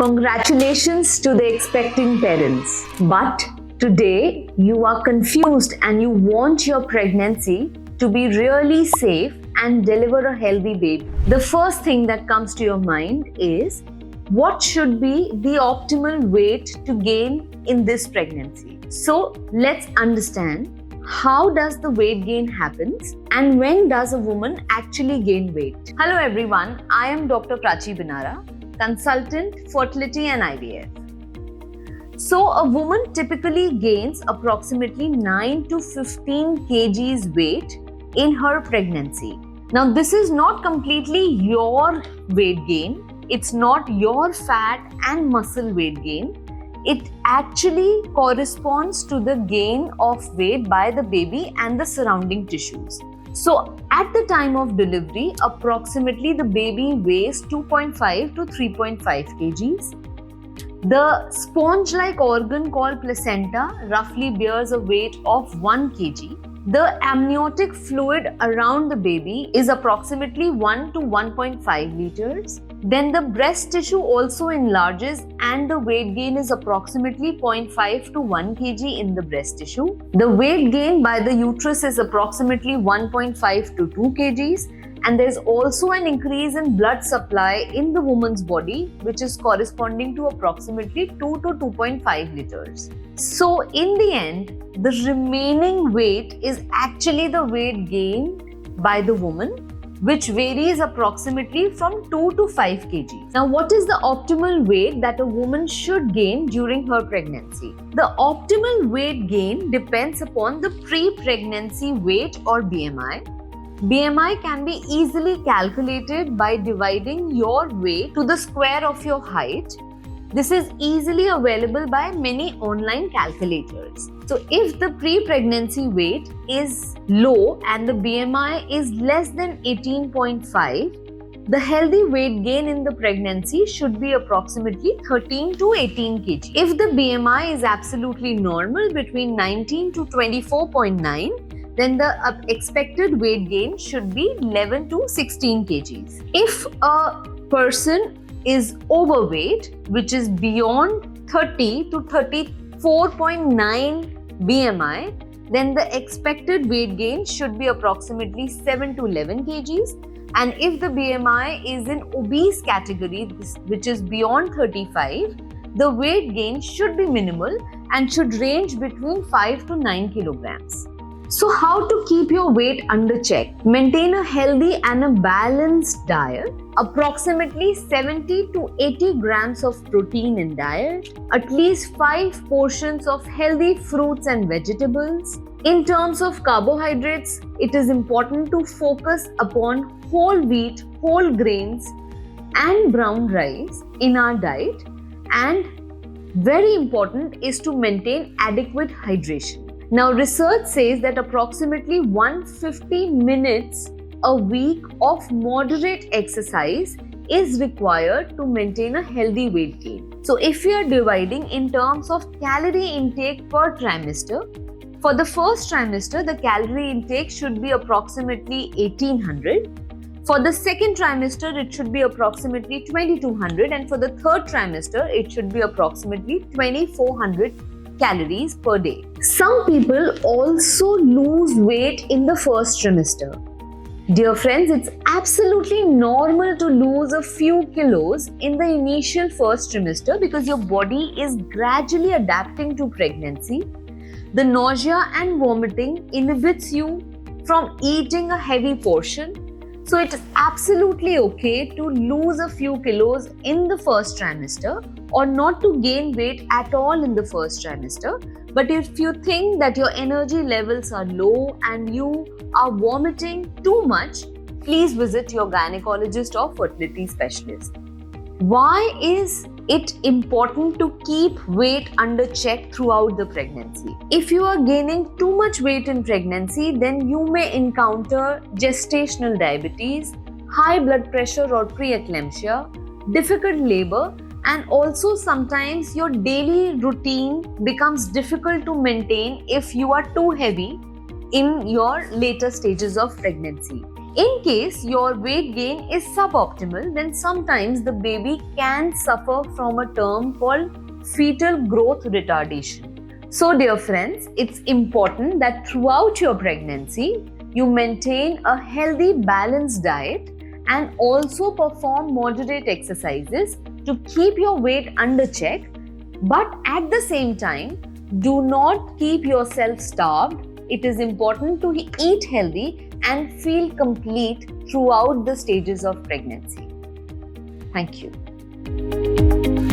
Congratulations to the expecting parents. But today you are confused and you want your pregnancy to be really safe and deliver a healthy baby. The first thing that comes to your mind is what should be the optimal weight to gain in this pregnancy. So let's understand how does the weight gain happens and when does a woman actually gain weight. Hello everyone, I am Dr. Prachi Binara, consultant fertility and IVF. So a woman typically gains approximately 9 to 15 kgs weight in her pregnancy. Now this is not completely your weight gain, it's not your fat and muscle weight gain. It actually corresponds to the gain of weight by the baby and the surrounding tissues. So at the time of delivery, approximately the baby weighs 2.5 to 3.5 kgs. The sponge-like organ called placenta roughly bears a weight of 1 kg. The amniotic fluid around the baby is approximately 1 to 1.5 liters. Then the breast tissue also enlarges and the weight gain is approximately 0.5 to 1 kg in the breast tissue. The weight gain by the uterus is approximately 1.5 to 2 kgs. And there is also an increase in blood supply in the woman's body, which is corresponding to approximately 2 to 2.5 liters. So in the end, the remaining weight is actually the weight gained by the woman, which varies approximately from 2 to 5 kg. Now, what is the optimal weight that a woman should gain during her pregnancy? The optimal weight gain depends upon the pre-pregnancy weight or BMI. BMI can be easily calculated by dividing your weight to the square of your height. This is easily available by many online calculators. So if the pre-pregnancy weight is low and the BMI is less than 18.5, the healthy weight gain in the pregnancy should be approximately 13 to 18 kg. If the BMI is absolutely normal between 19 to 24.9, then the expected weight gain should be 11 to 16 kgs. If a person is overweight, which is beyond 30 to 34.9 BMI, then the expected weight gain should be approximately 7 to 11 kgs. And if the BMI is in obese category, which is beyond 35, the weight gain should be minimal and should range between 5 to 9 kilograms. So how to keep your weight under check? Maintain a healthy and a balanced diet. Approximately 70 to 80 grams of protein in diet. At least 5 portions of healthy fruits and vegetables. In terms of carbohydrates, it is important to focus upon whole wheat, whole grains and brown rice in our diet. And very important is to maintain adequate hydration. Now, research says that approximately 150 minutes a week of moderate exercise is required to maintain a healthy weight gain. So, if we are dividing in terms of calorie intake per trimester, for the first trimester, the calorie intake should be approximately 1800. For the second trimester, it should be approximately 2200. And for the third trimester, it should be approximately 2400 calories per day. Some people also lose weight in the first trimester. Dear friends, it's absolutely normal to lose a few kilos in the initial first trimester because your body is gradually adapting to pregnancy. The nausea and vomiting inhibits you from eating a heavy portion. So it is absolutely okay to lose a few kilos in the first trimester or not to gain weight at all in the first trimester. But if you think that your energy levels are low and you are vomiting too much, please visit your gynecologist or fertility specialist. Why is it important to keep weight under check throughout the pregnancy? If you are gaining too much weight in pregnancy, then you may encounter gestational diabetes, high blood pressure or preeclampsia, difficult labor, and also sometimes your daily routine becomes difficult to maintain if you are too heavy in your later stages of pregnancy. In case your weight gain is suboptimal, then sometimes the baby can suffer from a term called fetal growth retardation. So, dear friends, it's important that throughout your pregnancy, you maintain a healthy, balanced diet and also perform moderate exercises to keep your weight under check. But at the same time, do not keep yourself starved. It is important to eat healthy and feel complete throughout the stages of pregnancy. Thank you.